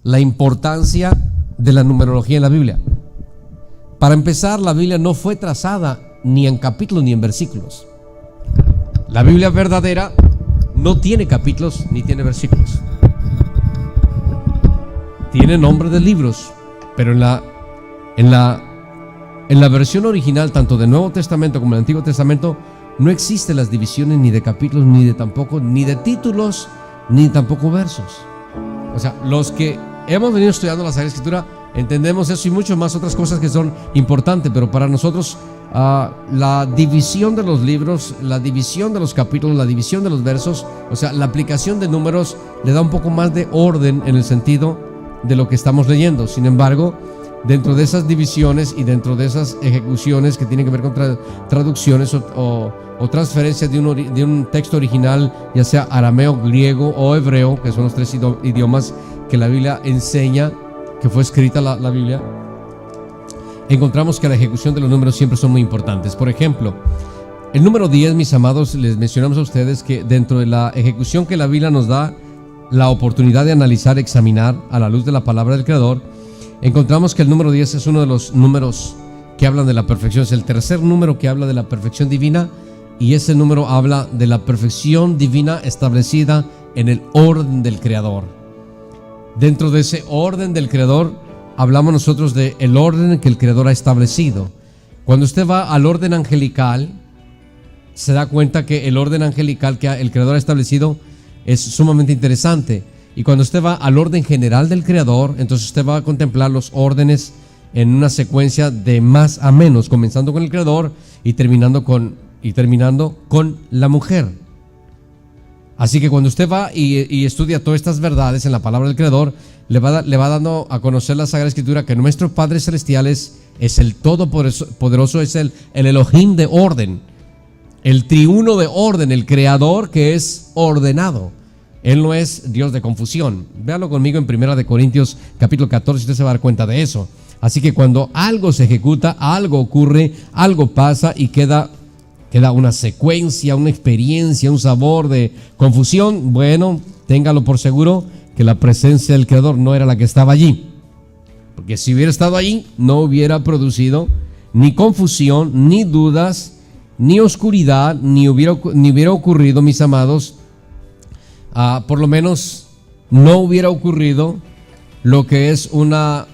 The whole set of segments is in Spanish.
la importancia de la numerología en la Biblia. Para empezar, la Biblia no fue trazada ni en capítulos ni en versículos. La Biblia verdadera no tiene capítulos ni tiene versículos. Tiene nombre de libros, pero en la versión original, tanto del Nuevo Testamento como del Antiguo Testamento, no existen las divisiones ni de capítulos, ni de títulos, ni tampoco versos. O sea, los que hemos venido estudiando la Sagrada Escritura entendemos eso y mucho más otras cosas que son importantes, pero para nosotros la división de los libros, la división de los capítulos, la división de los versos, o sea, la aplicación de números le da un poco más de orden en el sentido de lo que estamos leyendo. Sin embargo, dentro de esas divisiones y dentro de esas ejecuciones que tienen que ver con traducciones o transferencia de un texto original, ya sea arameo, griego o hebreo, que son los tres idiomas que la Biblia enseña, que fue escrita la Biblia, encontramos que la ejecución de los números siempre son muy importantes. Por ejemplo, el número 10, mis amados, les mencionamos a ustedes que dentro de la ejecución que la Biblia nos da la oportunidad de analizar, examinar a la luz de la palabra del Creador, encontramos que el número 10 es uno de los números que hablan de la perfección. Es el tercer número que habla de la perfección divina, y ese número habla de la perfección divina establecida en el orden del Creador. Dentro de ese orden del Creador hablamos nosotros de el orden que el Creador ha establecido. Cuando usted va al orden angelical, se da cuenta que el orden angelical que el Creador ha establecido es sumamente interesante. Y cuando usted va al orden general del Creador, entonces usted va a contemplar los órdenes en una secuencia de más a menos, comenzando con el Creador y terminando con la mujer. Así que cuando usted va y estudia todas estas verdades en la palabra del Creador, le va dando a conocer la Sagrada Escritura que nuestro Padre Celestial es el Todopoderoso, es el Elohim de orden, el triuno de orden, el Creador que es ordenado. Él no es Dios de confusión. Véalo conmigo en 1 Corintios capítulo 14, usted se va a dar cuenta de eso. Así que cuando algo se ejecuta, algo ocurre, algo pasa y queda una secuencia, una experiencia, un sabor de confusión, bueno, téngalo por seguro que la presencia del Creador no era la que estaba allí. Porque si hubiera estado allí, no hubiera producido ni confusión, ni dudas, ni oscuridad, ni hubiera ocurrido, mis amados, por lo menos no hubiera ocurrido lo que es una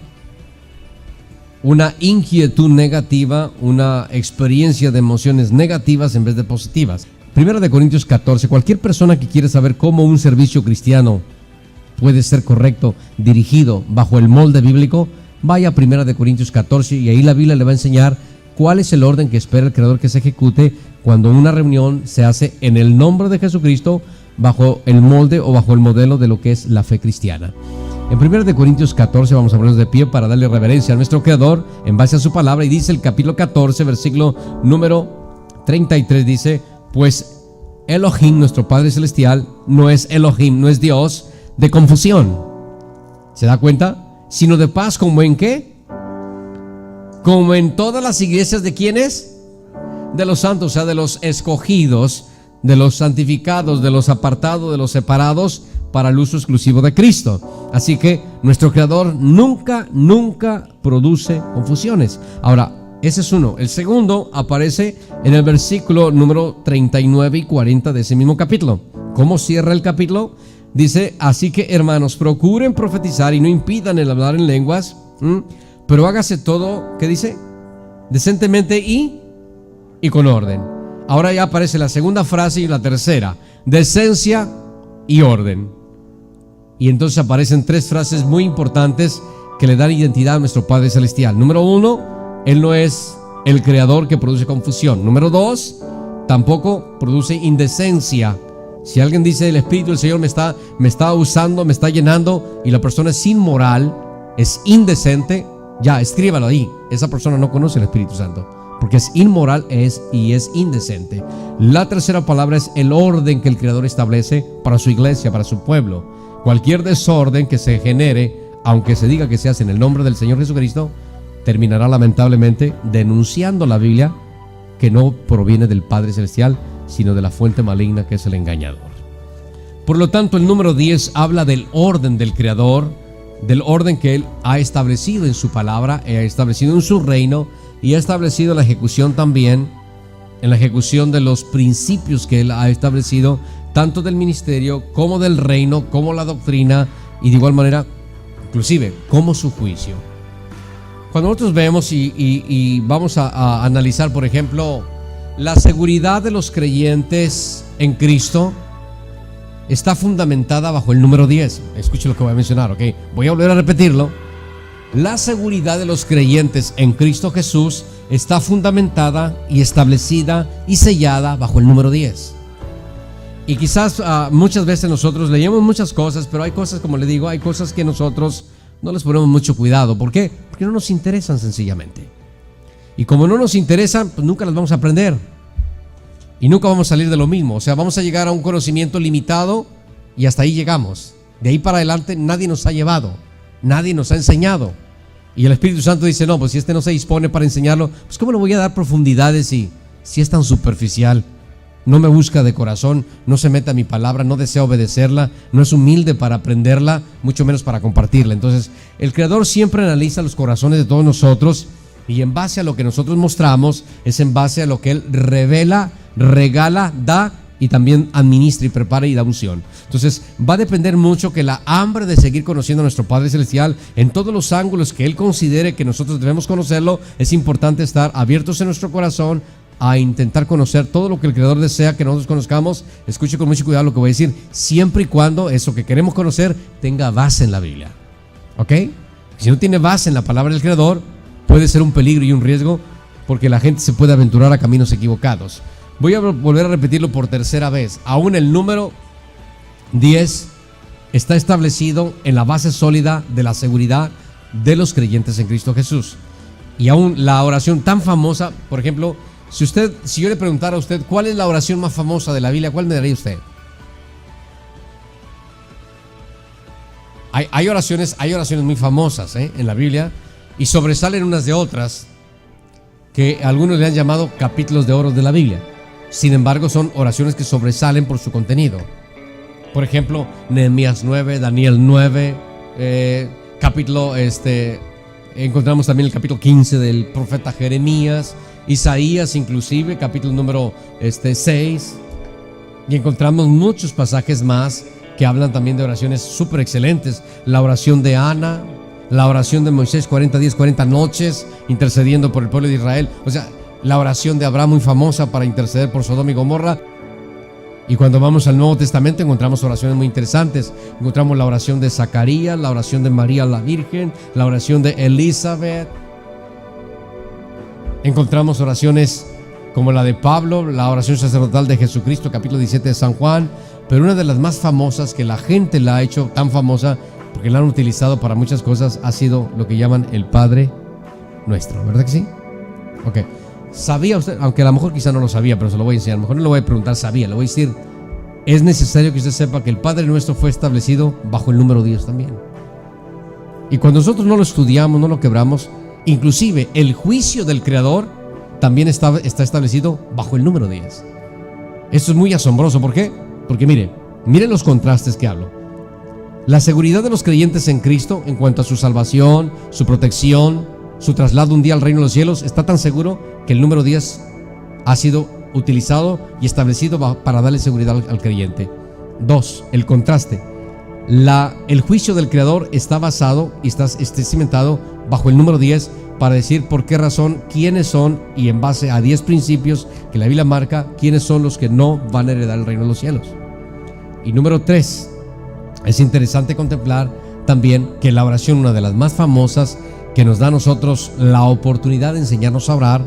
inquietud negativa, una experiencia de emociones negativas en vez de positivas. 1 Corintios 14, cualquier persona que quiere saber cómo un servicio cristiano puede ser correcto, dirigido bajo el molde bíblico, vaya a 1 Corintios 14 y ahí la Biblia le va a enseñar cuál es el orden que espera el Creador que se ejecute cuando una reunión se hace en el nombre de Jesucristo, bajo el molde o bajo el modelo de lo que es la fe cristiana. En 1 Corintios 14 vamos a ponernos de pie para darle reverencia a nuestro Creador en base a su palabra, y dice el capítulo 14, versículo número 33, dice: pues Elohim, nuestro Padre Celestial, no es Elohim, no es Dios de confusión. ¿Se da cuenta? Sino de paz, como en ¿qué? Como en todas las iglesias de ¿quiénes? De los santos, o sea, de los escogidos, de los santificados, de los apartados, de los separados para el uso exclusivo de Cristo. Así que nuestro Creador nunca produce confusiones. Ahora, ese es uno. El segundo aparece en el versículo número 39 y 40 de ese mismo capítulo. ¿Cómo cierra el capítulo? Dice: así que, hermanos, procuren profetizar y no impidan el hablar en lenguas, pero hágase todo, ¿qué dice? Decentemente y con orden. Ahora ya aparece la segunda frase y la tercera: decencia y orden. Y entonces aparecen tres frases muy importantes que le dan identidad a nuestro Padre Celestial. Número 1, Él no es el creador que produce confusión. Número 2, tampoco produce indecencia. Si alguien dice: el Espíritu del Señor me está usando, me está llenando, y la persona es inmoral, es indecente, ya, escríbalo ahí. Esa persona no conoce el Espíritu Santo, porque es inmoral y es indecente. La tercera palabra es el orden que el Creador establece para su iglesia, para su pueblo. Cualquier desorden que se genere, aunque se diga que se hace en el nombre del Señor Jesucristo, terminará lamentablemente denunciando la Biblia que no proviene del Padre Celestial, sino de la fuente maligna que es el engañador. Por lo tanto, el número 10 habla del orden del Creador, del orden que Él ha establecido en su palabra, ha establecido en su reino y ha establecido la ejecución también, en la ejecución de los principios que Él ha establecido, tanto del ministerio como del reino, como la doctrina y de igual manera, inclusive, como su juicio. Cuando nosotros vemos y vamos a analizar, por ejemplo, la seguridad de los creyentes en Cristo, está fundamentada bajo el número 10. Escuche lo que voy a mencionar, ¿ok? Voy a volver a repetirlo. La seguridad de los creyentes en Cristo Jesús está fundamentada y establecida y sellada bajo el número 10. Y quizás muchas veces nosotros leemos muchas cosas, pero hay cosas, como le digo, hay cosas que nosotros no les ponemos mucho cuidado. ¿Por qué? Porque no nos interesan sencillamente. Y como no nos interesan, pues nunca las vamos a aprender. Y nunca vamos a salir de lo mismo. O sea, vamos a llegar a un conocimiento limitado y hasta ahí llegamos. De ahí para adelante nadie nos ha llevado, nadie nos ha enseñado. Y el Espíritu Santo dice, no, pues si este no se dispone para enseñarlo, pues ¿cómo le voy a dar profundidades si es tan superficial? No me busca de corazón, no se mete a mi palabra, no desea obedecerla, no es humilde para aprenderla, mucho menos para compartirla. Entonces, el Creador siempre analiza los corazones de todos nosotros y en base a lo que nosotros mostramos, es en base a lo que Él revela, regala, da y también administra y prepara y da unción. Entonces va a depender mucho que la hambre de seguir conociendo a nuestro Padre Celestial en todos los ángulos que Él considere que nosotros debemos conocerlo. Es importante estar abiertos en nuestro corazón a intentar conocer todo lo que el Creador desea que nosotros conozcamos. Escuche con mucho cuidado lo que voy a decir, siempre y cuando eso que queremos conocer tenga base en la Biblia, ¿ok? Si no tiene base en la palabra del Creador, puede ser un peligro y un riesgo, porque la gente se puede aventurar a caminos equivocados. Voy a volver a repetirlo por tercera vez. Aún el número 10 está establecido en la base sólida de la seguridad de los creyentes en Cristo Jesús. Y aún la oración tan famosa, por ejemplo, si yo le preguntara a usted cuál es la oración más famosa de la Biblia, ¿cuál me daría usted? Hay oraciones muy famosas en la Biblia y sobresalen unas de otras que algunos le han llamado capítulos de oro de la Biblia. Sin embargo, son oraciones que sobresalen por su contenido. Por ejemplo, Nehemías 9, Daniel 9, encontramos también el capítulo 15 del profeta Jeremías, Isaías inclusive, capítulo número 6. Y encontramos muchos pasajes más que hablan también de oraciones súper excelentes. La oración de Ana, la oración de Moisés, 40 días, 40 noches, intercediendo por el pueblo de Israel. O sea, la oración de Abraham, muy famosa para interceder por Sodoma y Gomorra. Y cuando vamos al Nuevo Testamento encontramos oraciones muy interesantes. Encontramos la oración de Zacarías, la oración de María la Virgen, la oración de Elizabeth. Encontramos oraciones como la de Pablo, la oración sacerdotal de Jesucristo, capítulo 17 de San Juan. Pero una de las más famosas, que la gente la ha hecho tan famosa porque la han utilizado para muchas cosas, ha sido lo que llaman el Padre Nuestro, ¿verdad que sí? Ok. ¿Sabía usted? Aunque a lo mejor quizá no lo sabía, pero se lo voy a enseñar. A lo mejor no le voy a preguntar, ¿sabía? Le voy a decir, es necesario que usted sepa que el Padre Nuestro fue establecido bajo el número 10 también. Y cuando nosotros no lo estudiamos, no lo quebramos, inclusive el juicio del Creador también está establecido bajo el número 10. Esto es muy asombroso. ¿Por qué? Porque miren los contrastes que hablo. La seguridad de los creyentes en Cristo en cuanto a su salvación, su protección, su traslado un día al reino de los cielos, está tan seguro que el número 10 ha sido utilizado y establecido para darle seguridad al creyente. 2. El contraste. El juicio del Creador está basado y está cimentado bajo el número 10 para decir por qué razón, quiénes son, y en base a 10 principios que la Biblia marca, quiénes son los que no van a heredar el reino de los cielos. Y número 3. Es interesante contemplar también que la oración, una de las más famosas, que nos da a nosotros la oportunidad de enseñarnos a orar,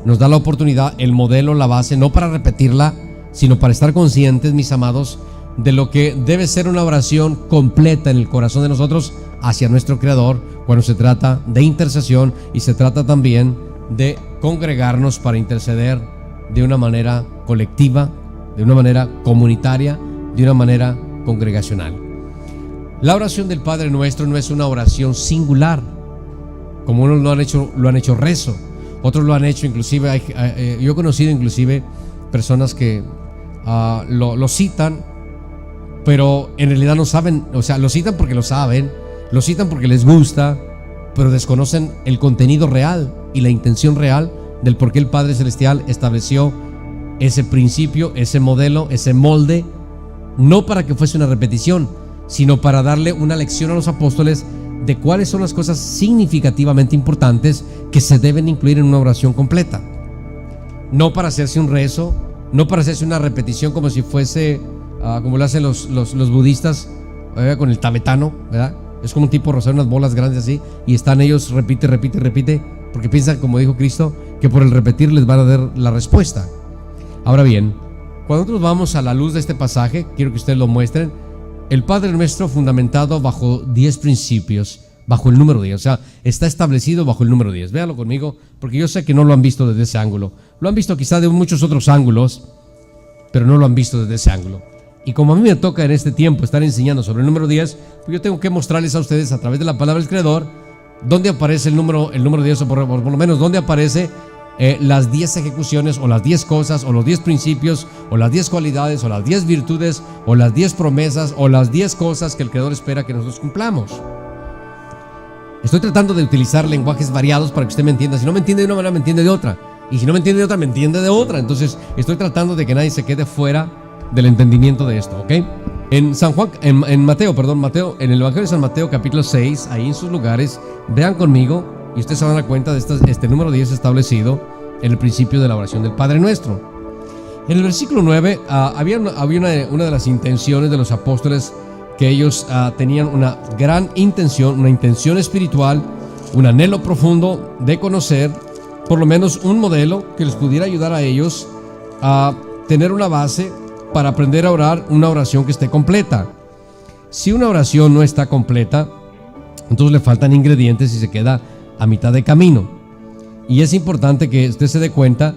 nos da la oportunidad, el modelo, la base, no para repetirla, sino para estar conscientes, mis amados, de lo que debe ser una oración completa en el corazón de nosotros hacia nuestro Creador, cuando se trata de intercesión y se trata también de congregarnos para interceder de una manera colectiva, de una manera comunitaria, de una manera congregacional. La oración del Padre Nuestro no es una oración singular, como unos lo han hecho rezo, otros lo han hecho inclusive, yo he conocido inclusive personas que lo citan, pero en realidad no saben, o sea, lo citan porque lo saben, Lo citan porque les gusta, pero desconocen el contenido real y la intención real del por qué el Padre Celestial estableció ese principio, ese modelo, ese molde, no para que fuese una repetición, sino para darle una lección a los apóstoles de cuáles son las cosas significativamente importantes que se deben incluir en una oración completa. No para hacerse un rezo, no para hacerse una repetición como si fuese, como lo hacen los budistas, con el tibetano, ¿verdad? Es como un tipo rosario, unas bolas grandes así, y están ellos, repite, porque piensan, como dijo Cristo, que por el repetir les van a dar la respuesta. Ahora bien, cuando nosotros vamos a la luz de este pasaje, quiero que ustedes lo muestren, el Padre Nuestro fundamentado bajo 10 principios, bajo el número 10, o sea, está establecido bajo el número 10. Véanlo conmigo, porque yo sé que no lo han visto desde ese ángulo. Lo han visto quizá de muchos otros ángulos, pero no lo han visto desde ese ángulo. Y como a mí me toca en este tiempo estar enseñando sobre el número 10, pues yo tengo que mostrarles a ustedes a través de la palabra del Creador dónde aparece el número 10, o por lo menos dónde aparece las 10 ejecuciones, o las 10 cosas, o los 10 principios, o las 10 cualidades, o las 10 virtudes, o las 10 promesas, o las 10 cosas que el Creador espera que nosotros cumplamos. Estoy tratando de utilizar lenguajes variados para que usted me entienda. Si no me entiende de una manera, me entiende de otra. Y si no me entiende de otra, me entiende de otra. Entonces estoy tratando de que nadie se quede fuera del entendimiento de esto, ¿ok? En Mateo, en el Evangelio de San Mateo, capítulo 6, ahí en sus lugares, vean conmigo, y ustedes se van a dar cuenta de este número 10 establecido en el principio de la oración del Padre Nuestro. En el versículo 9, había una de las intenciones de los apóstoles, que ellos tenían una gran intención, una intención espiritual, un anhelo profundo de conocer, por lo menos un modelo que les pudiera ayudar a ellos a tener una base para aprender a orar una oración que esté completa. Si una oración no está completa, entonces le faltan ingredientes y se queda a mitad de camino. Y es importante que usted se dé cuenta.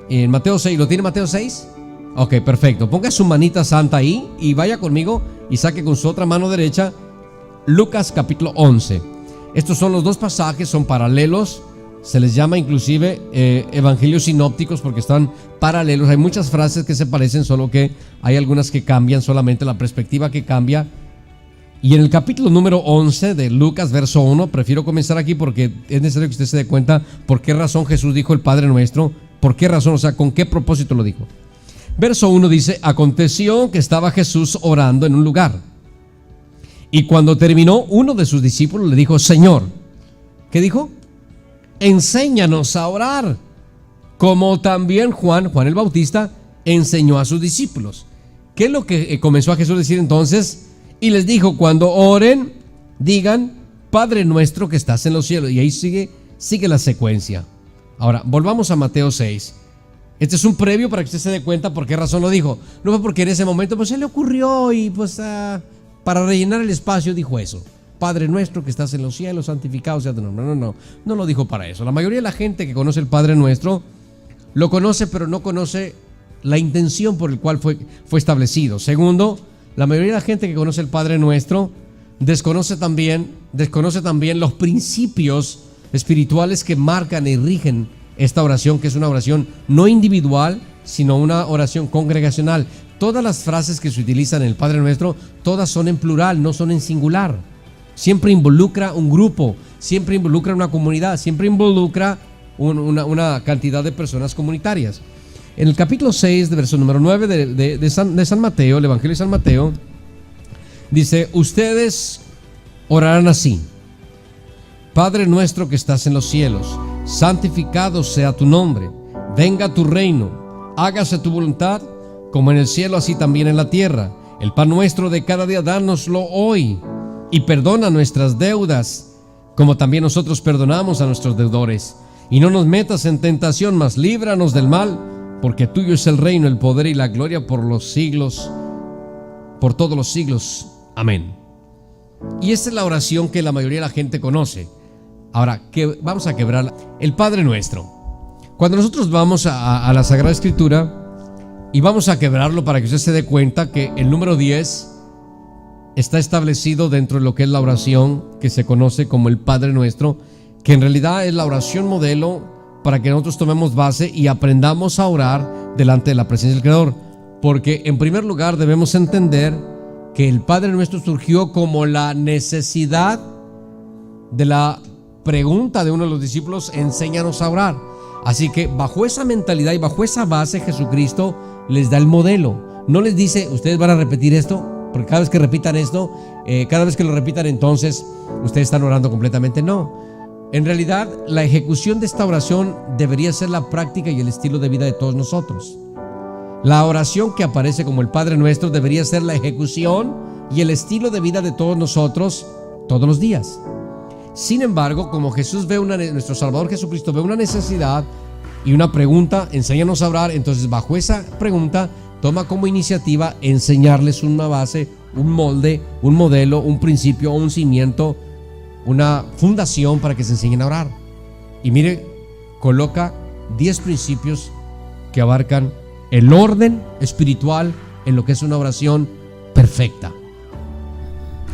En Mateo 6, ¿lo tiene Mateo 6? Ok, perfecto. Ponga su manita santa ahí y vaya conmigo y saque con su otra mano derecha Lucas capítulo 11. Estos son los dos pasajes, son paralelos. Se les llama inclusive evangelios sinópticos porque están paralelos. Hay muchas frases que se parecen, solo que hay algunas que cambian, solamente la perspectiva que cambia. Y en el capítulo número 11 de Lucas, verso 1, prefiero comenzar aquí porque es necesario que usted se dé cuenta por qué razón Jesús dijo el Padre Nuestro, por qué razón, o sea, con qué propósito lo dijo. Verso 1 dice: aconteció que estaba Jesús orando en un lugar, y cuando terminó, uno de sus discípulos le dijo: Señor, ¿qué dijo? Enséñanos a orar, como también Juan el Bautista enseñó a sus discípulos. ¿Qué es lo que comenzó a Jesús a decir entonces? Y les dijo: cuando oren, digan: Padre nuestro que estás en los cielos. Y ahí sigue la secuencia. Ahora, volvamos a Mateo 6. Este es un previo para que usted se dé cuenta por qué razón lo dijo. No fue porque en ese momento pues se le ocurrió y pues para rellenar el espacio dijo eso. Padre nuestro que estás en los cielos, santificado sea tu nombre. No lo dijo para eso. La mayoría de la gente que conoce el Padre Nuestro lo conoce, pero no conoce la intención por el cual fue establecido. Segundo, la mayoría de la gente que conoce el Padre Nuestro desconoce también los principios espirituales que marcan y rigen esta oración, que es una oración no individual, sino una oración congregacional. Todas las frases que se utilizan en el Padre Nuestro, todas son en plural, no son en singular. Siempre involucra un grupo, siempre involucra una comunidad, siempre involucra una cantidad de personas comunitarias. En el capítulo 6, de verso número 9 de San Mateo, el Evangelio de San Mateo, dice: ustedes orarán así: Padre nuestro que estás en los cielos, santificado sea tu nombre, venga tu reino, hágase tu voluntad, como en el cielo, así también en la tierra. El pan nuestro de cada día, dánoslo hoy, y perdona nuestras deudas, como también nosotros perdonamos a nuestros deudores. Y no nos metas en tentación, mas líbranos del mal, porque tuyo es el reino, el poder y la gloria por los siglos, por todos los siglos. Amén. Y esta es la oración que la mayoría de la gente conoce. Ahora, vamos a quebrar el Padre Nuestro. Cuando nosotros vamos a la Sagrada Escritura y vamos a quebrarlo para que usted se dé cuenta que el número 10 está establecido dentro de lo que es la oración que se conoce como el Padre Nuestro, que en realidad es la oración modelo para que nosotros tomemos base y aprendamos a orar delante de la presencia del Creador. Porque en primer lugar debemos entender que el Padre Nuestro surgió como la necesidad de la pregunta de uno de los discípulos: enséñanos a orar. Así que bajo esa mentalidad y bajo esa base, Jesucristo les da el modelo. No les dice: ustedes van a repetir esto, porque cada vez que repitan esto, cada vez que lo repitan, entonces ustedes están orando completamente. No. En realidad, la ejecución de esta oración debería ser la práctica y el estilo de vida de todos nosotros. La oración que aparece como el Padre Nuestro debería ser la ejecución y el estilo de vida de todos nosotros todos los días. Sin embargo, como Jesús ve nuestro Salvador Jesucristo ve una necesidad y una pregunta: enséñanos a orar. Entonces, bajo esa pregunta, toma como iniciativa enseñarles una base, un molde, un modelo, un principio, un cimiento, una fundación para que se enseñen a orar. Y mire, coloca 10 principios que abarcan el orden espiritual en lo que es una oración perfecta.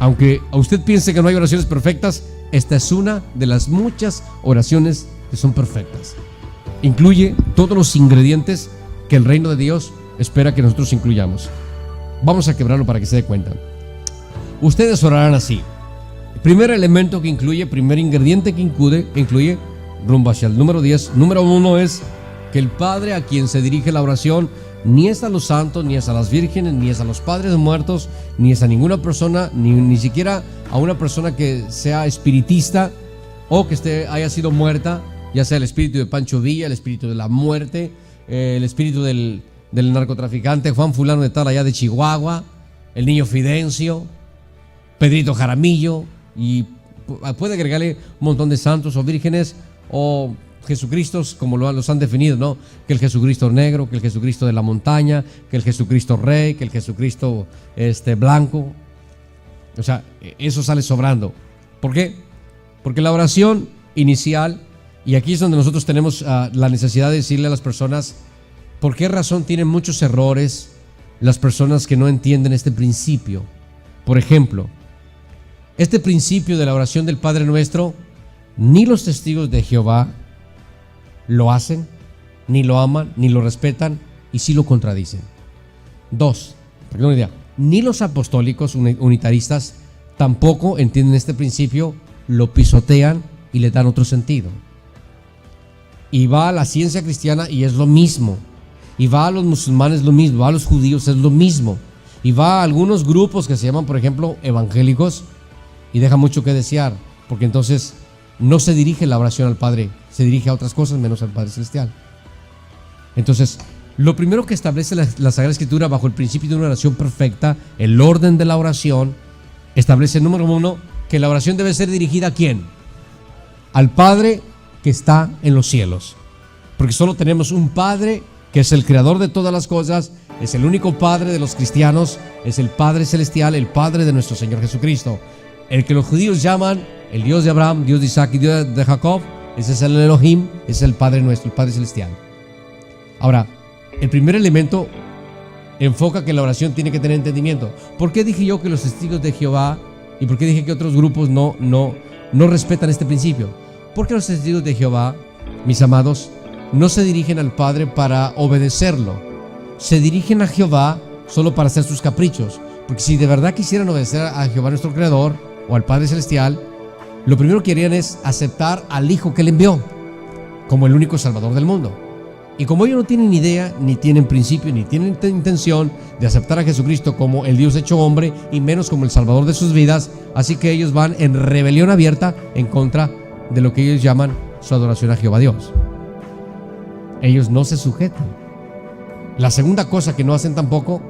Aunque a usted piense que no hay oraciones perfectas, esta es una de las muchas oraciones que son perfectas. Incluye todos los ingredientes que el reino de Dios espera que nosotros incluyamos. Vamos a quebrarlo para que se dé cuenta. Ustedes orarán así. El primer elemento que incluye, primer ingrediente que incluye rumbo hacia el número 10. Número 1 es que el Padre a quien se dirige la oración ni es a los santos, ni es a las vírgenes, ni es a los padres muertos, ni es a ninguna persona, ni siquiera a una persona que sea espiritista o que haya sido muerta, ya sea el espíritu de Pancho Villa, el espíritu de la muerte, el espíritu del narcotraficante Juan fulano de tal allá de Chihuahua, el niño Fidencio, Pedrito Jaramillo, y puede agregarle un montón de santos o vírgenes o Jesucristo, como los han definido, ¿no? Que el Jesucristo negro, que el Jesucristo de la montaña, que el Jesucristo rey, que el Jesucristo blanco. O sea, eso sale sobrando. ¿Por qué? Porque la oración inicial, y aquí es donde nosotros tenemos la necesidad de decirle a las personas por qué razón tienen muchos errores las personas que no entienden este principio. Por ejemplo, este principio de la oración del Padre Nuestro, ni los testigos de Jehová lo hacen, ni lo aman, ni lo respetan, y sí lo contradicen. 2, ni los apostólicos unitaristas tampoco entienden este principio, lo pisotean y le dan otro sentido. Y va a la ciencia cristiana y es lo mismo, y va a los musulmanes lo mismo, va a los judíos es lo mismo, y va a algunos grupos que se llaman, por ejemplo, evangélicos, y deja mucho que desear, porque entonces no se dirige la oración al Padre, se dirige a otras cosas menos al Padre Celestial. Entonces, lo primero que establece la Sagrada Escritura bajo el principio de una oración perfecta, el orden de la oración, establece, número 1, que la oración debe ser dirigida ¿a quién? Al Padre que está en los cielos. Porque solo tenemos un Padre que es el creador de todas las cosas, es el único Padre de los cristianos, es el Padre Celestial, el Padre de nuestro Señor Jesucristo. El que los judíos llaman el Dios de Abraham, Dios de Isaac y Dios de Jacob, ese es el Elohim, es el Padre nuestro, el Padre Celestial. Ahora, el primer elemento enfoca que la oración tiene que tener entendimiento. ¿Por qué dije yo que los testigos de Jehová y por qué dije que otros grupos no respetan este principio? Porque los testigos de Jehová, mis amados, no se dirigen al Padre para obedecerlo, se dirigen a Jehová solo para hacer sus caprichos. Porque si de verdad quisieran obedecer a Jehová nuestro Creador o al Padre Celestial, lo primero que harían es aceptar al Hijo que Él envió como el único Salvador del mundo. Y como ellos no tienen idea, ni tienen principio, ni tienen intención de aceptar a Jesucristo como el Dios hecho hombre, y menos como el Salvador de sus vidas, así que ellos van en rebelión abierta en contra de lo que ellos llaman su adoración a Jehová Dios. Ellos no se sujetan. La segunda cosa que no hacen tampoco,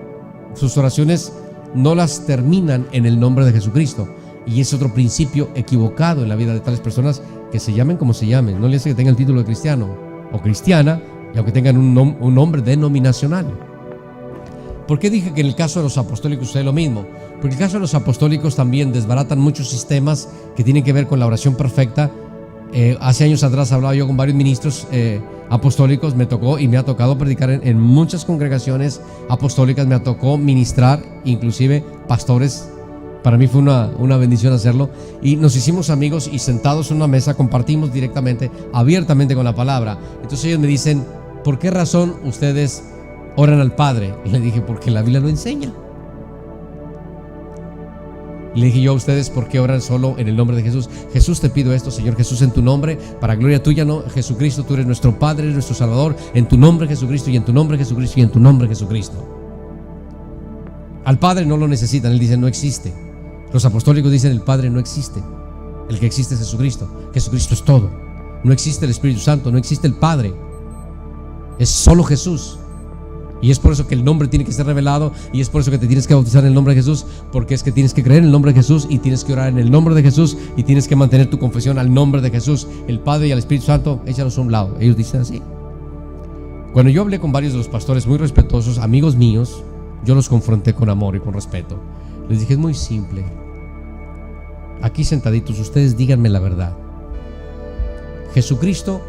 sus oraciones no las terminan en el nombre de Jesucristo. Y es otro principio equivocado en la vida de tales personas, que se llamen como se llamen. No le hace que tengan el título de cristiano o cristiana, y aunque tengan un nombre denominacional. ¿Por qué dije que en el caso de los apostólicos sucede lo mismo? Porque en el caso de los apostólicos también desbaratan muchos sistemas que tienen que ver con la oración perfecta. Hace años atrás hablaba yo con varios ministros apostólicos, me ha tocado predicar en muchas congregaciones apostólicas, me tocó ministrar, inclusive pastores. Para mí fue una bendición hacerlo, y nos hicimos amigos y sentados en una mesa compartimos directamente, abiertamente con la palabra. Entonces ellos me dicen: ¿por qué razón ustedes oran al Padre? Y le dije: porque la Biblia lo enseña. Le dije yo a ustedes, ¿por qué oran solo en el nombre de Jesús? Jesús, te pido esto, Señor Jesús, en tu nombre, para gloria tuya, no, Jesucristo, tú eres nuestro Padre, eres nuestro Salvador, en tu nombre Jesucristo, y en tu nombre Jesucristo, y en tu nombre Jesucristo. Al Padre no lo necesitan, Él dice no existe. Los apostólicos dicen el Padre no existe, el que existe es Jesucristo. Jesucristo es todo. No existe el Espíritu Santo, no existe el Padre, es solo Jesús. Y es por eso que el nombre tiene que ser revelado, y es por eso que te tienes que bautizar en el nombre de Jesús, porque es que tienes que creer en el nombre de Jesús, y tienes que orar en el nombre de Jesús, y tienes que mantener tu confesión al nombre de Jesús. El Padre y el Espíritu Santo, échalos a un lado. Ellos dicen así. Cuando yo hablé con varios de los pastores muy respetuosos, amigos míos, yo los confronté con amor y con respeto. Les dije, es muy simple. Aquí sentaditos, ustedes díganme la verdad. Jesucristo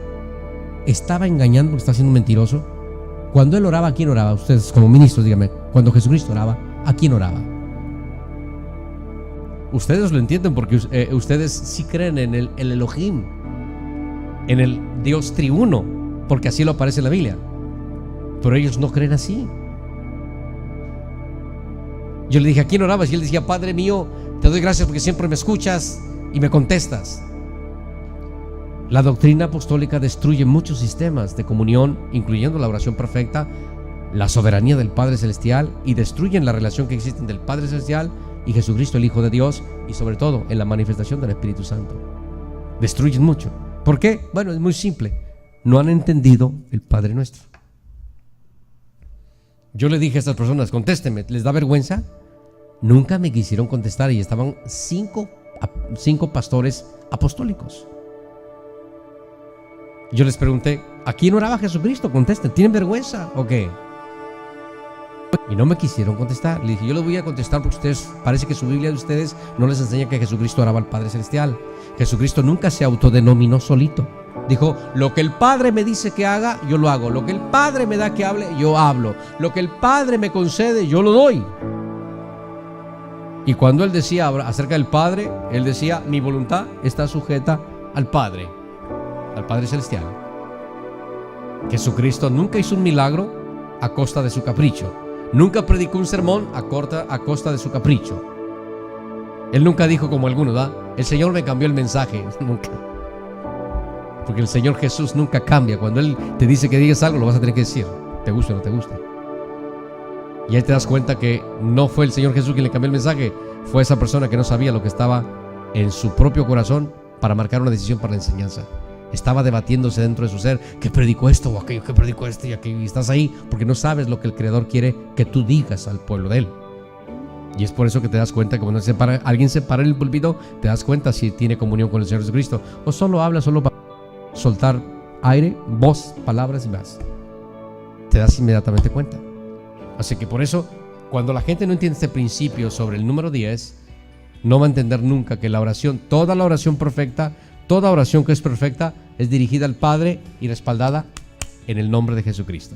estaba engañando porque está siendo mentiroso. Cuando Él oraba, ¿a quién oraba? Ustedes como ministros, díganme, cuando Jesucristo oraba, ¿a quién oraba? Ustedes lo entienden porque ustedes sí creen en el Elohim, en el Dios triuno, porque así lo aparece en la Biblia. Pero ellos no creen así. Yo le dije, ¿a quién orabas? Y él decía, Padre mío, te doy gracias porque siempre me escuchas y me contestas. La doctrina apostólica destruye muchos sistemas de comunión, incluyendo la oración perfecta, la soberanía del Padre Celestial, y destruyen la relación que existe entre el Padre Celestial y Jesucristo, el Hijo de Dios, y sobre todo en la manifestación del Espíritu Santo. Destruyen mucho. ¿Por qué? Bueno, es muy simple. No han entendido el Padre Nuestro. Yo le dije a estas personas, contésteme, ¿les da vergüenza? Nunca me quisieron contestar, y estaban cinco pastores apostólicos. Yo les pregunté, ¿a quién oraba Jesucristo? Contesten, ¿tienen vergüenza o qué? Y no me quisieron contestar. Le dije, yo les voy a contestar porque ustedes, parece que su Biblia de ustedes no les enseña que Jesucristo oraba al Padre Celestial. Jesucristo nunca se autodenominó solito. Dijo, lo que el Padre me dice que haga, yo lo hago. Lo que el Padre me da que hable, yo hablo. Lo que el Padre me concede, yo lo doy. Y cuando Él decía acerca del Padre, Él decía, mi voluntad está sujeta al Padre Celestial. Jesucristo nunca hizo un milagro a costa de su capricho. Nunca predicó un sermón a costa de su capricho. Él nunca dijo como algunos, ¿verdad? El Señor me cambió el mensaje. Nunca. Porque el Señor Jesús nunca cambia. Cuando Él te dice que digas algo, lo vas a tener que decir, te guste o no te guste. Y ahí te das cuenta que no fue el Señor Jesús quien le cambió el mensaje, fue esa persona que no sabía lo que estaba en su propio corazón para marcar una decisión para la enseñanza. Estaba debatiéndose dentro de su ser, que predicó esto o aquello, que predicó esto y aquello, y estás ahí porque no sabes lo que el Creador quiere que tú digas al pueblo de Él. Y es por eso que te das cuenta que cuando alguien se para en el púlpito, te das cuenta si tiene comunión con el Señor Jesucristo, o solo habla solo para soltar aire, voz, palabras y más. Te das inmediatamente cuenta. Así que por eso, cuando la gente no entiende este principio sobre el número 10, no va a entender nunca que la oración, toda la oración perfecta, toda oración que es perfecta, es dirigida al Padre y respaldada en el nombre de Jesucristo.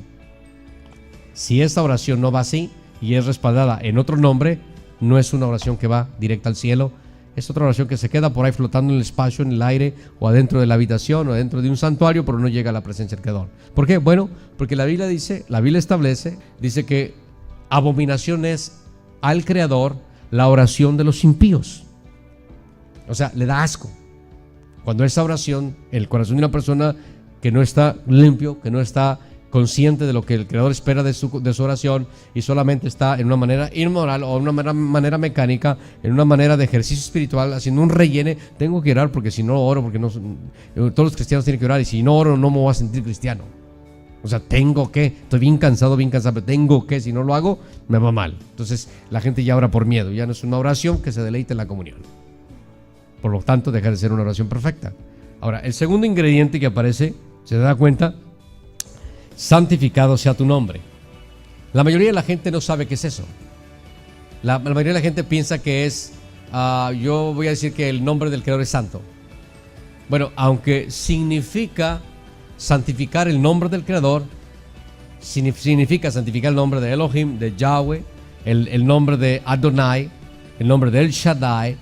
Si esta oración no va así y es respaldada en otro nombre, no es una oración que va directa al cielo, es otra oración que se queda por ahí flotando en el espacio, en el aire, o adentro de la habitación, o adentro de un santuario, pero no llega a la presencia del Creador. ¿Por qué? Bueno, porque la Biblia establece que abominación es al Creador la oración de los impíos. O sea, le da asco. Cuando esa oración, el corazón de una persona que no está limpio, que no está consciente de lo que el Creador espera de su oración, y solamente está en una manera inmoral o en una manera mecánica, en una manera de ejercicio espiritual, haciendo un rellene. Tengo que orar porque si no oro, porque no, todos los cristianos tienen que orar, y si no oro no me voy a sentir cristiano. O sea, estoy bien cansado, pero tengo que, si no lo hago, me va mal. Entonces la gente ya ora por miedo, ya no es una oración que se deleite en la comunión. Por lo tanto, deja de ser una oración perfecta. Ahora, el segundo ingrediente que aparece, se da cuenta, santificado sea tu nombre. La mayoría de la gente no sabe qué es eso. La mayoría de la gente piensa que es, yo voy a decir que el nombre del Creador es santo. Bueno, aunque significa santificar el nombre del Creador, significa santificar el nombre de Elohim, de Yahweh, el nombre de Adonai, el nombre de El Shaddai,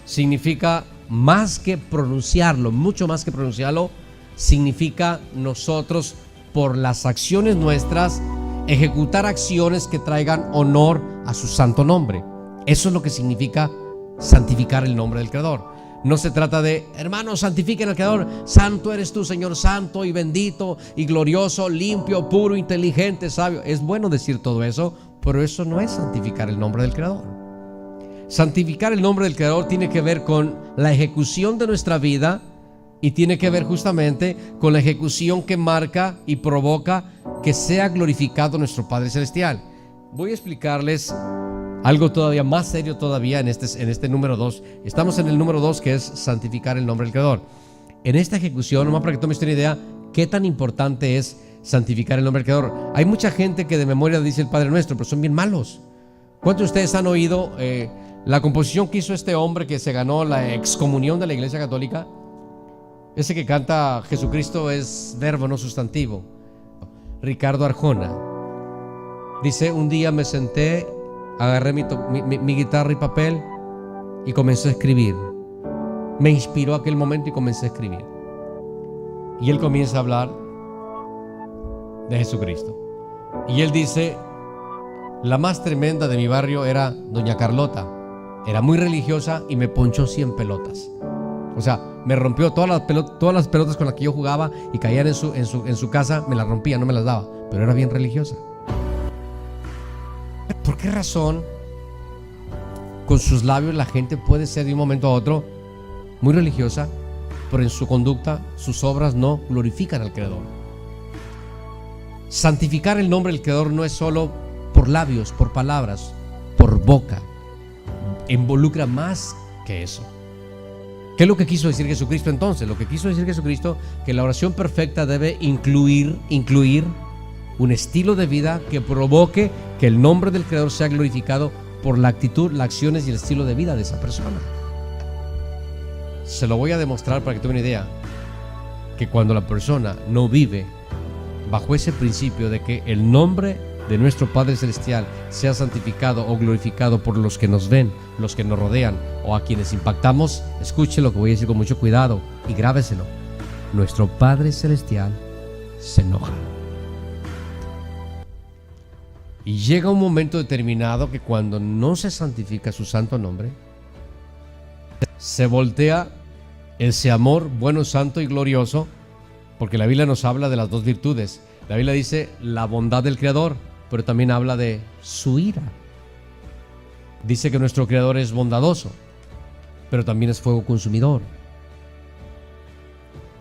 significa más que pronunciarlo, mucho más que pronunciarlo, significa nosotros, por las acciones nuestras, ejecutar acciones que traigan honor a su santo nombre. Eso es lo que significa santificar el nombre del Creador. No se trata de, hermanos, santifiquen al Creador. Santo eres tú, Señor, santo y bendito y glorioso, limpio, puro, inteligente, sabio. Es bueno decir todo eso, pero eso no es santificar el nombre del Creador. Santificar el nombre del Creador tiene que ver con la ejecución de nuestra vida y tiene que ver justamente con la ejecución que marca y provoca que sea glorificado nuestro Padre Celestial. Voy a explicarles algo todavía más serio todavía en este número 2. Estamos en el número 2, que es santificar el nombre del Creador. En esta ejecución, nomás para que tomes una idea, qué tan importante es santificar el nombre del Creador. Hay mucha gente que de memoria dice el Padre Nuestro, pero son bien malos. ¿Cuántos de ustedes han oído la composición que hizo este hombre que se ganó la excomunión de la Iglesia Católica? Ese que canta Jesucristo es verbo, no sustantivo. Ricardo Arjona. Dice, un día me senté, agarré mi guitarra y papel y comencé a escribir. Me inspiró aquel momento y comencé a escribir. Y él comienza a hablar de Jesucristo. Y él dice, la más tremenda de mi barrio era doña Carlota. Era muy religiosa y me ponchó 100 pelotas. O sea, me rompió todas las pelotas con las que yo jugaba y caían en su casa, me las rompía, no me las daba. Pero era bien religiosa. ¿Por qué razón con sus labios la gente puede ser de un momento a otro muy religiosa, pero en su conducta, sus obras no glorifican al Creador? Santificar el nombre del Creador no es solo por labios, por palabras, por boca. Involucra más que eso. ¿Qué es lo que quiso decir Jesucristo entonces? Lo que quiso decir Jesucristo, que la oración perfecta debe incluir un estilo de vida que provoque que el nombre del Creador sea glorificado por la actitud, las acciones y el estilo de vida de esa persona. Se lo voy a demostrar para que tengan una idea, que cuando la persona no vive bajo ese principio de que el nombre de nuestro Padre Celestial sea santificado o glorificado por los que nos ven, los que nos rodean o a quienes impactamos, escuche lo que voy a decir con mucho cuidado y grábeselo. Nuestro Padre Celestial se enoja. Y llega un momento determinado que cuando no se santifica su santo nombre, se voltea ese amor bueno, santo y glorioso, porque la Biblia nos habla de las dos virtudes. La Biblia dice la bondad del Creador, pero también habla de su ira. Dice que nuestro Creador es bondadoso, pero también es fuego consumidor.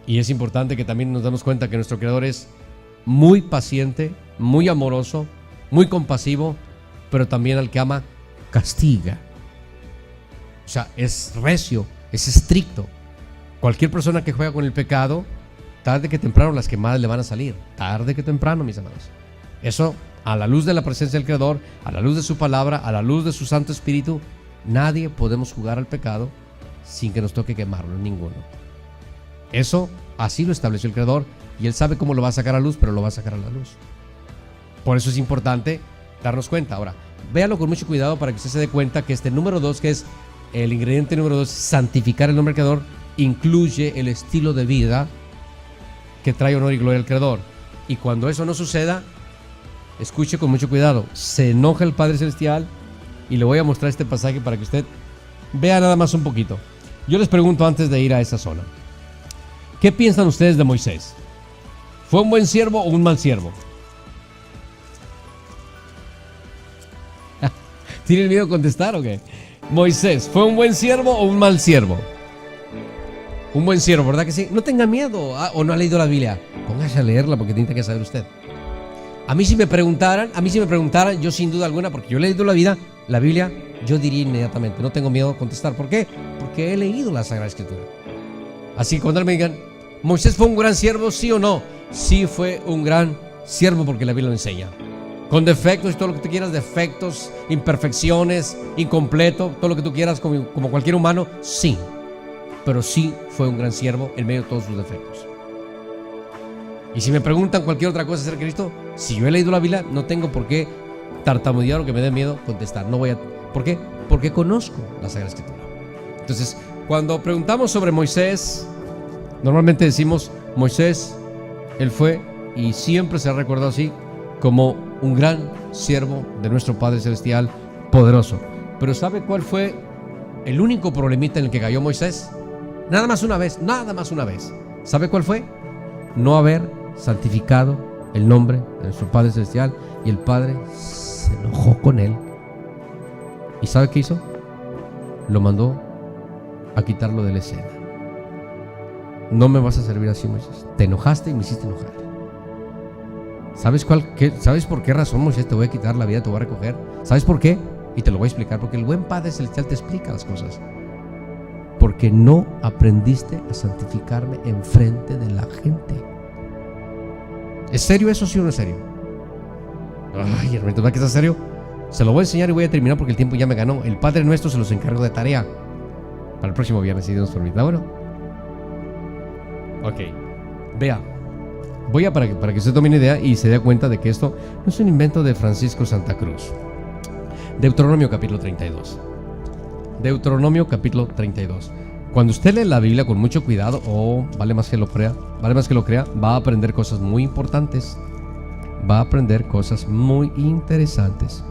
Y es importante que también nos demos cuenta que nuestro Creador es muy paciente, muy amoroso, muy compasivo, pero también al que ama castiga. O sea, es recio, es estricto. Cualquier persona que juega con el pecado, tarde que temprano las quemadas le van a salir. Tarde que temprano, mis amados. Eso, a la luz de la presencia del Creador, a la luz de su palabra, a la luz de su Santo Espíritu, nadie podemos jugar al pecado sin que nos toque quemarlo, ninguno. Eso, así lo estableció el Creador, y Él sabe cómo lo va a sacar a luz, pero lo va a sacar a la luz. Por eso es importante darnos cuenta. Ahora, véalo con mucho cuidado para que usted se dé cuenta que este número 2, que es el ingrediente número 2, santificar el nombre del Creador, incluye el estilo de vida que trae honor y gloria al Creador. Y cuando eso no suceda, escuche con mucho cuidado, se enoja el Padre Celestial, y le voy a mostrar este pasaje para que usted vea nada más un poquito. Yo les pregunto antes de ir a esa zona, ¿qué piensan ustedes de Moisés? ¿Fue un buen siervo o un mal siervo? ¿Tienen miedo a contestar o qué? Moisés, ¿fue un buen siervo o un mal siervo? Un buen siervo, ¿verdad que sí? No tenga miedo. ¿O no ha leído la Biblia? Póngase a leerla porque tiene que saber usted. A mí si me preguntaran, yo sin duda alguna, porque yo he leído la Biblia, yo diría inmediatamente, no tengo miedo a contestar. ¿Por qué? Porque he leído la Sagrada Escritura. Así que cuando me digan, ¿Moisés fue un gran siervo, sí o no? Sí fue un gran siervo porque la Biblia lo enseña. Con defectos y todo lo que tú quieras, defectos, imperfecciones, incompleto, todo lo que tú quieras como cualquier humano, sí. Pero sí fue un gran siervo en medio de todos sus defectos. Y si me preguntan cualquier otra cosa acerca de Cristo, si yo he leído la Biblia, no tengo por qué tartamudear o que me dé miedo contestar. ¿Por qué? Porque conozco la Sagrada Escritura. Entonces, cuando preguntamos sobre Moisés, normalmente decimos, Moisés, él fue, y siempre se ha recordado así, como un gran siervo de nuestro Padre Celestial poderoso. Pero ¿sabe cuál fue el único problemita en el que cayó Moisés, nada más una vez. ¿Sabe cuál fue? No haber santificado el nombre de nuestro Padre Celestial, y el Padre se enojó con él. ¿Y sabe qué hizo? Lo mandó a quitarlo de la escena. No me vas a servir así, Moisés. Te enojaste y me hiciste enojar. ¿Sabes por qué razón, Moisés? Te voy a quitar la vida, te voy a recoger. ¿Sabes por qué? Y te lo voy a explicar. Porque el buen Padre Celestial te explica las cosas. Porque no aprendiste a santificarme enfrente de la gente. ¿Es serio eso, sí o no es serio? Ay, hermanito, ¿verdad que está serio? Se lo voy a enseñar y voy a terminar porque el tiempo ya me ganó. El Padre Nuestro se los encargo de tarea para el próximo viernes, si Dios nos permite. Bueno, ok, vea, voy a para que usted tome una idea y se dé cuenta de que esto no es un invento de Francisco Santa Cruz. Deuteronomio capítulo 32. Deuteronomio capítulo 32. Cuando usted lee la Biblia con mucho cuidado, vale más que lo crea, va a aprender cosas muy importantes. Va a aprender cosas muy interesantes.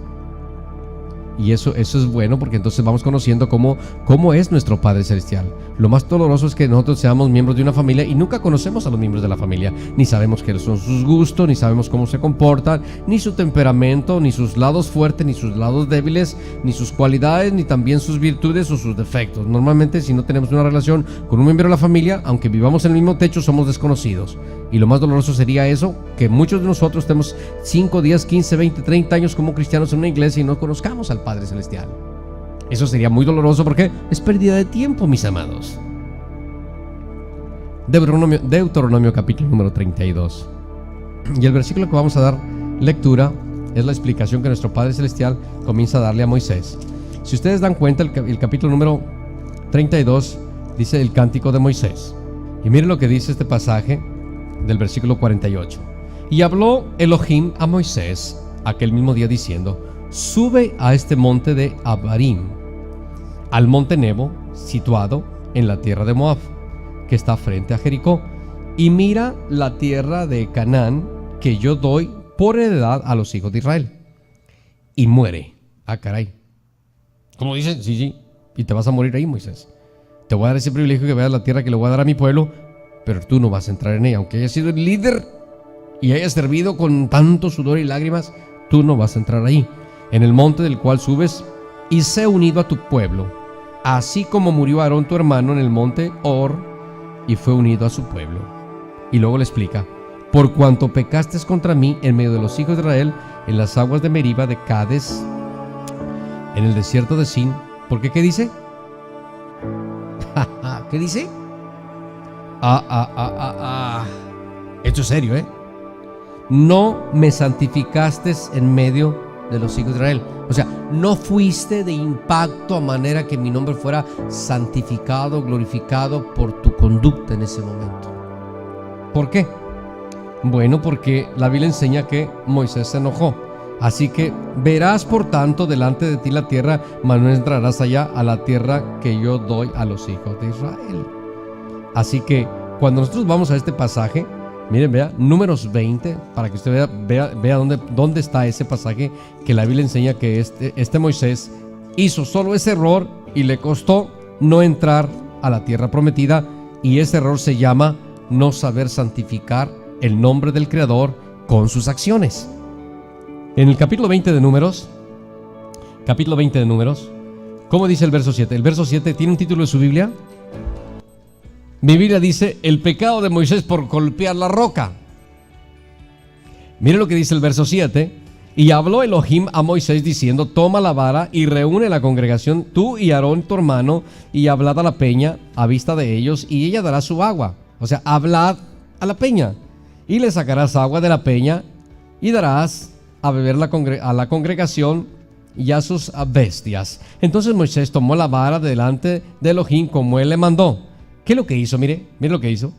Y eso es bueno, porque entonces vamos conociendo cómo es nuestro Padre Celestial. Lo más doloroso es que nosotros seamos miembros de una familia y nunca conocemos a los miembros de la familia. Ni sabemos qué son sus gustos, ni sabemos cómo se comportan, ni su temperamento, ni sus lados fuertes, ni sus lados débiles, ni sus cualidades, ni también sus virtudes o sus defectos. Normalmente, si no tenemos una relación con un miembro de la familia, aunque vivamos en el mismo techo, somos desconocidos. Y lo más doloroso sería eso, que muchos de nosotros estemos 5, 10, 15, 20, 30 años como cristianos en una iglesia y no conozcamos al Padre Celestial. Eso sería muy doloroso porque es pérdida de tiempo, mis amados. Deuteronomio capítulo número 32. Y el versículo que vamos a dar lectura es la explicación que nuestro Padre Celestial comienza a darle a Moisés. Si ustedes dan cuenta, el capítulo número 32 dice el cántico de Moisés. Y miren lo que dice este pasaje del versículo 48. Y habló Elohim a Moisés aquel mismo día diciendo: sube a este monte de Abarim, al monte Nebo, situado en la tierra de Moab, que está frente a Jericó, y mira la tierra de Canaán, que yo doy por heredad a los hijos de Israel. Y muere. Ah, caray. ¿Cómo dice? Sí. Y te vas a morir ahí, Moisés. Te voy a dar ese privilegio que veas la tierra que le voy a dar a mi pueblo, pero tú no vas a entrar en ella. Aunque hayas sido el líder y hayas servido con tanto sudor y lágrimas, tú no vas a entrar ahí. En el monte del cual subes, y sé unido a tu pueblo, así como murió Aarón tu hermano en el monte Hor, y fue unido a su pueblo. Y luego le explica: por cuanto pecaste contra mí en medio de los hijos de Israel, en las aguas de Meriba de Cades, en el desierto de Sin. ¿Por qué? ¿Qué dice? ¿Qué dice? Esto es serio, No me santificaste en medio de los hijos de Israel. O sea, no fuiste de impacto a manera que mi nombre fuera santificado, glorificado por tu conducta en ese momento. ¿Por qué? Bueno, porque la Biblia enseña que Moisés se enojó. Así que verás por tanto delante de ti la tierra, mas no entrarás allá a la tierra que yo doy a los hijos de Israel. Así que cuando nosotros vamos a este pasaje, miren, vea, Números 20, para que usted vea dónde está ese pasaje que la Biblia enseña que este Moisés hizo solo ese error y le costó no entrar a la tierra prometida, y ese error se llama no saber santificar el nombre del Creador con sus acciones. En el capítulo 20 de Números, ¿cómo dice el verso 7? El verso 7 tiene un título de su Biblia. Mi Biblia dice: el pecado de Moisés por golpear la roca. Mire lo que dice el verso 7. Y habló Elohim a Moisés diciendo: toma la vara y reúne la congregación, tú y Aarón tu hermano, y hablad a la peña a vista de ellos, y ella dará su agua. O sea, hablad a la peña, y le sacarás agua de la peña, y darás a beber a la congregación y a sus bestias. Entonces Moisés tomó la vara delante de Elohim como él le mandó. ¿Qué es lo que hizo? Mire lo que hizo.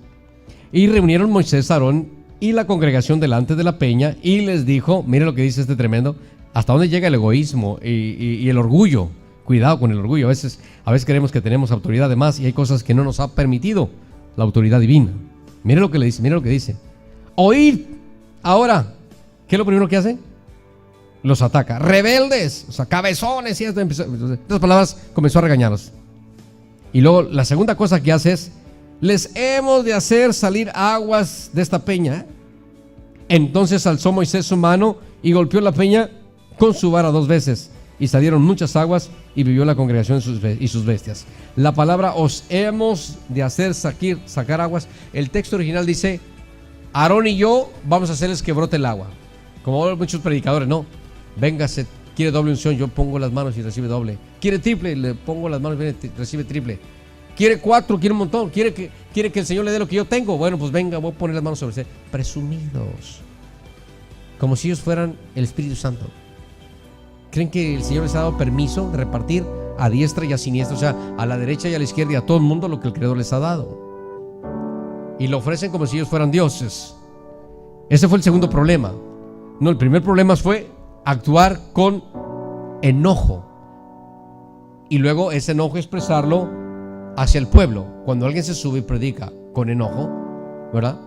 Y reunieron Moisés, Aarón y la congregación delante de la peña, y les dijo, mire lo que dice este tremendo, hasta dónde llega el egoísmo y el orgullo. Cuidado con el orgullo. A veces creemos que tenemos autoridad de más, y hay cosas que no nos ha permitido la autoridad divina. Mire lo que le dice, mire lo que dice. Oíd ahora. ¿Qué es lo primero que hace? Los ataca. Rebeldes, o sea, cabezones, y esto empezó, estas palabras comenzó a regañarlos. Y luego la segunda cosa que hace es: les hemos de hacer salir aguas de esta peña. Entonces alzó Moisés su mano y golpeó la peña con su vara 2 veces, y salieron muchas aguas, y vivió la congregación y sus bestias. La palabra os hemos de hacer sacar aguas, el texto original dice: Aarón y yo vamos a hacerles que brote el agua. Como muchos predicadores, no, véngase, quiere doble unción, yo pongo las manos y recibe doble. Quiere triple, le pongo las manos y recibe triple. Quiere 4, quiere un montón, quiere que el Señor le dé lo que yo tengo. Bueno, pues venga, voy a poner las manos sobre usted. Presumidos, como si ellos fueran el Espíritu Santo. ¿Creen que el Señor les ha dado permiso de repartir a diestra y a siniestra, o sea, a la derecha y a la izquierda y a todo el mundo lo que el Creador les ha dado? Y lo ofrecen como si ellos fueran dioses. Ese fue el segundo problema. No, el primer problema fue actuar con enojo, y luego ese enojo expresarlo hacia el pueblo. Cuando alguien se sube y predica con enojo, ¿verdad?,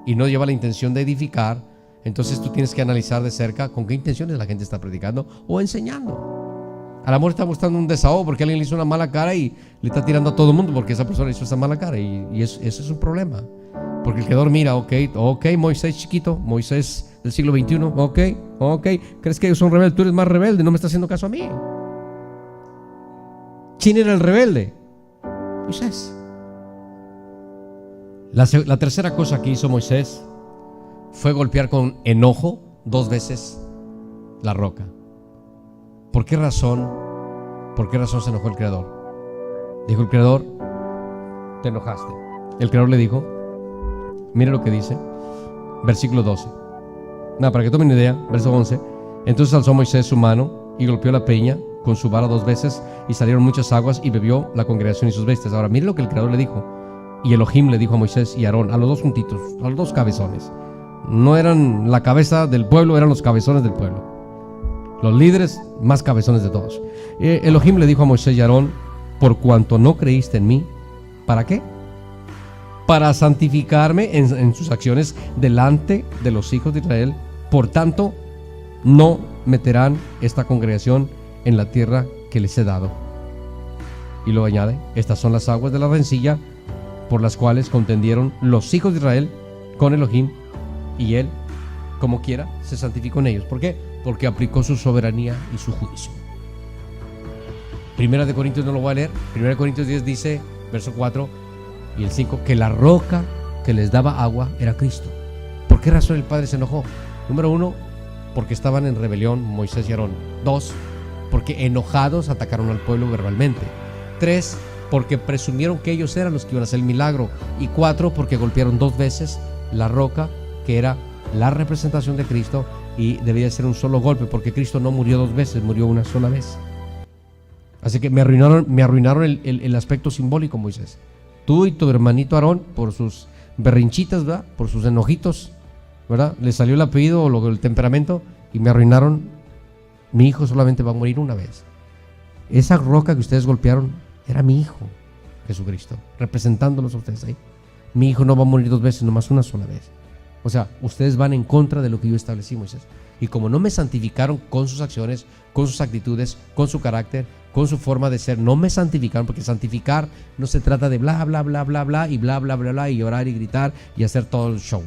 y no lleva la intención de edificar, entonces tú tienes que analizar de cerca con qué intenciones la gente está predicando o enseñando. A lo mejor está buscando un desahogo porque alguien le hizo una mala cara y le está tirando a todo el mundo porque esa persona hizo esa mala cara, y eso es un problema. Porque el Creador mira: ok, Moisés chiquito, Moisés del siglo XXI, ok, ¿crees que ellos son rebeldes? Tú eres más rebelde, no me estás haciendo caso a mí. ¿Quién era el rebelde? Moisés. La tercera cosa que hizo Moisés fue golpear con enojo 2 veces la roca. ¿Por qué razón se enojó el Creador? Dijo el Creador: te enojaste. El Creador le dijo, mire lo que dice, versículo 12. Para que tomen una idea, verso 11. Entonces alzó Moisés su mano y golpeó la peña con su vara 2 veces, y salieron muchas aguas, y bebió la congregación y sus bestias. Ahora mire lo que el Creador le dijo. Y Elohim le dijo a Moisés y a Aarón, a los dos juntitos, a los 2 cabezones. No eran la cabeza del pueblo, eran los cabezones del pueblo, los líderes más cabezones de todos. Elohim le dijo a Moisés y a Aarón: por cuanto no creíste en mí. ¿Para qué? Para santificarme en sus acciones delante de los hijos de Israel. Por tanto, no meterán esta congregación en la tierra que les he dado. Y luego añade: estas son las aguas de la rencilla por las cuales contendieron los hijos de Israel con Elohim, y él, como quiera, se santificó en ellos. ¿Por qué? Porque aplicó su soberanía y su juicio. Primera de Corintios, no lo voy a leer. Primera de Corintios 10 dice, verso 4 y el 5, que la roca que les daba agua era Cristo. ¿Por qué razón el Padre se enojó? Número 1, porque estaban en rebelión Moisés y Aarón. 2, porque enojados atacaron al pueblo verbalmente. 3, porque presumieron que ellos eran los que iban a hacer el milagro. Y 4, porque golpearon 2 veces la roca, que era la representación de Cristo, y debía ser un solo golpe, porque Cristo no murió 2 veces, murió una sola vez. Así que me arruinaron el aspecto simbólico, Moisés. Tú y tu hermanito Aarón, por sus berrinchitas, ¿verdad?, por sus enojitos, ¿verdad?, le salió el apellido o el temperamento, y me arruinaron. Mi hijo solamente va a morir una vez. Esa roca que ustedes golpearon era mi hijo Jesucristo, representándolos a ustedes ahí. Mi hijo no va a morir 2 veces, nomás una sola vez. O sea, ustedes van en contra de lo que yo establecí, Moisés. Y como no me santificaron con sus acciones, con sus actitudes, con su carácter, con su forma de ser, no me santificaron, porque santificar no se trata de bla, bla, bla, bla, bla, y bla, bla, bla, bla, y orar y gritar y hacer todo el show,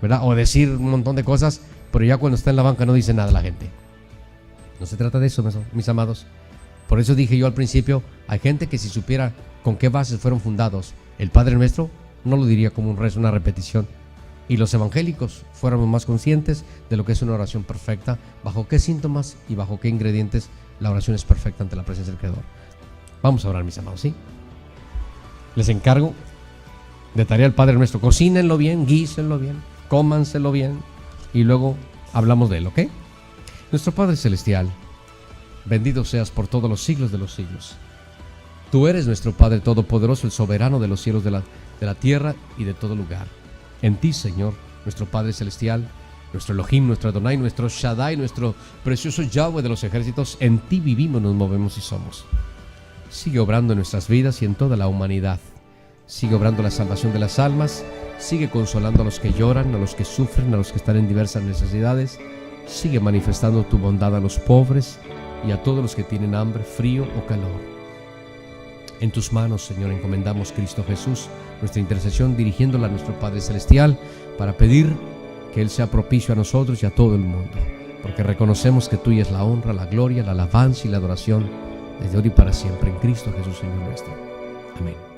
¿verdad? O decir un montón de cosas, pero ya cuando está en la banca no dice nada la gente. No se trata de eso, mis amados. Por eso dije yo al principio, hay gente que si supiera con qué bases fueron fundados el Padre Nuestro, no lo diría como un rezo, una repetición. Y los evangélicos fuéramos más conscientes de lo que es una oración perfecta, bajo qué síntomas y bajo qué ingredientes la oración es perfecta ante la presencia del Creador. Vamos a orar, mis amados, ¿sí? Les encargo de tarea al Padre Nuestro. Cocínenlo bien, guísenlo bien, cómanselo bien, y luego hablamos de él, ¿ok? Nuestro Padre Celestial, bendito seas por todos los siglos de los siglos. Tú eres nuestro Padre Todopoderoso, el soberano de los cielos, de la tierra y de todo lugar. En ti, Señor, nuestro Padre Celestial, nuestro Elohim, nuestro Adonai, nuestro Shaddai, nuestro precioso Yahweh de los ejércitos, en ti vivimos, nos movemos y somos. Sigue obrando en nuestras vidas y en toda la humanidad. Sigue obrando la salvación de las almas. Sigue consolando a los que lloran, a los que sufren, a los que están en diversas necesidades. Sigue manifestando tu bondad a los pobres y a todos los que tienen hambre, frío o calor. En tus manos, Señor, encomendamos, Cristo Jesús, nuestra intercesión, dirigiéndola a nuestro Padre Celestial, para pedir que Él sea propicio a nosotros y a todo el mundo, porque reconocemos que tuya es la honra, la gloria, la alabanza y la adoración, desde hoy y para siempre, en Cristo Jesús, Señor nuestro. Amén.